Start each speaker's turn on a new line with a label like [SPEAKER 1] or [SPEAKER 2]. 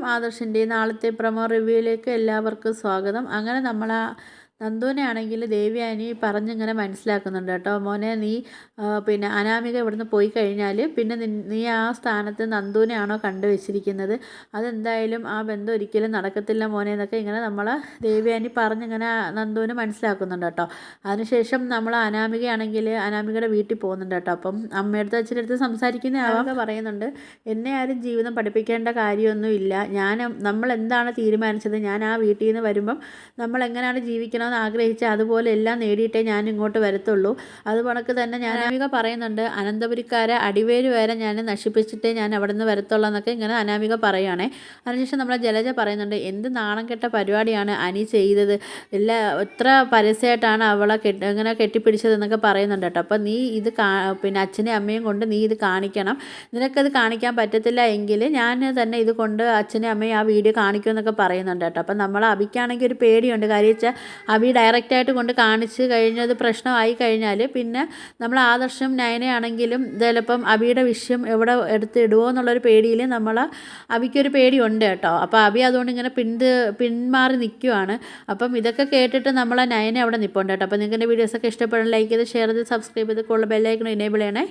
[SPEAKER 1] ആദർശിൻ്റെയും നാളത്തെ പ്രൊമോ റിവ്യൂയിലേക്ക് എല്ലാവർക്കും സ്വാഗതം. അങ്ങനെ നമ്മൾ നന്ദുവിനെ ആണെങ്കിൽ ദേവയാനി പറഞ്ഞിങ്ങനെ മനസ്സിലാക്കുന്നുണ്ട് കേട്ടോ. മോനെ നീ പിന്നെ അനാമിക ഇവിടുന്ന് പോയി കഴിഞ്ഞാൽ പിന്നെ നീ ആ സ്ഥാനത്ത് നന്ദുവിനെയാണോ കണ്ടുവച്ചിരിക്കുന്നത്, അതെന്തായാലും ആ ബന്ധം ഒരിക്കലും നടക്കത്തില്ല മോനെ എന്നൊക്കെ ഇങ്ങനെ നമ്മൾ ദേവയാനി പറഞ്ഞിങ്ങനെ നന്ദുവിന് മനസ്സിലാക്കുന്നുണ്ട് കേട്ടോ. അതിനുശേഷം നമ്മൾ അനാമികയാണെങ്കിൽ അനാമികയുടെ വീട്ടിൽ പോകുന്നുണ്ട് കേട്ടോ. അപ്പം അമ്മയടുത്ത് അച്ഛൻ്റെ അടുത്ത് സംസാരിക്കുന്ന ആളൊക്കെ പറയുന്നുണ്ട്, എന്നെ ആരും ജീവിതം പഠിപ്പിക്കേണ്ട കാര്യമൊന്നുമില്ല, നമ്മൾ എന്താണ് തീരുമാനിച്ചത്, ഞാൻ ആ വീട്ടിൽ നിന്ന് വരുമ്പം നമ്മൾ എങ്ങനെയാണ് ജീവിക്കണമെന്ന് ആഗ്രഹിച്ച് അതുപോലെ എല്ലാം നേടിയിട്ടേ ഞാൻ ഇങ്ങോട്ട് വരത്തുള്ളൂ. അതുകണക്ക് തന്നെ ഞാൻ അനാമിക പറയുന്നുണ്ട്, അനന്തപുരിക്കാരെ അടിവേര് വരെ ഞാൻ നശിപ്പിച്ചിട്ടേ ഞാൻ അവിടെ നിന്ന് വരത്തുള്ളൂ എന്നൊക്കെ ഇങ്ങനെ അനാമിക പറയുകയാണേ. അതിനുശേഷം നമ്മളെ ജലജ പറയുന്നുണ്ട്, എന്ത് നാണം കെട്ട പരിപാടിയാണ് അനി ചെയ്തത്, എത്ര പരസ്യമായിട്ടാണ് അവളെ ഇങ്ങനെ കെട്ടിപ്പിടിച്ചതെന്നൊക്കെ പറയുന്നുണ്ട് കേട്ടോ. അപ്പം നീ ഇത് പിന്നെ അച്ഛനെയും അമ്മയും കൊണ്ട് നീ ഇത് കാണിക്കണം, നിനക്കത് കാണിക്കാൻ പറ്റത്തില്ല എങ്കിൽ ഞാൻ തന്നെ ഇത് കൊണ്ട് അച്ഛനെയും അമ്മയും ആ വീഡിയോ കാണിക്കുമെന്നൊക്കെ പറയുന്നുണ്ട് കേട്ടോ. അപ്പം നമ്മൾ അബിക്കാണെങ്കിൽ ഒരു പേടിയുണ്ട്, കാര്യം വെച്ചാൽ അബി ഡയറക്റ്റായിട്ട് കൊണ്ട് കാണിച്ച് കഴിഞ്ഞത് പ്രശ്നമായി കഴിഞ്ഞാൽ പിന്നെ നമ്മൾ ആദർശം നയനയാണെങ്കിലും ചിലപ്പം അബിയുടെ വിഷയം എവിടെ എടുത്തിടുമോ എന്നുള്ളൊരു പേടിയിൽ അബിക്കൊരു പേടിയുണ്ട് കേട്ടോ. അപ്പോൾ അബി അതുകൊണ്ട് ഇങ്ങനെ പിന്മാറി നിൽക്കുവാണ്. അപ്പം ഇതൊക്കെ കേട്ടിട്ട് നമ്മളെ നയനെ അവിടെ നിൽപ്പുണ്ട് കേട്ടോ. അപ്പോൾ നിങ്ങൾക്ക് എൻ്റെ വീഡിയോസൊക്കെ ഇഷ്ടപ്പെടാൻ ലൈക്ക് ചെയ്ത് ഷെയർ ചെയ്ത് സബ്സ്ക്രൈബ് ചെയ്ത് ബെല്ലൈക്കൺ എനേബിൾ ചെയ്യണേ.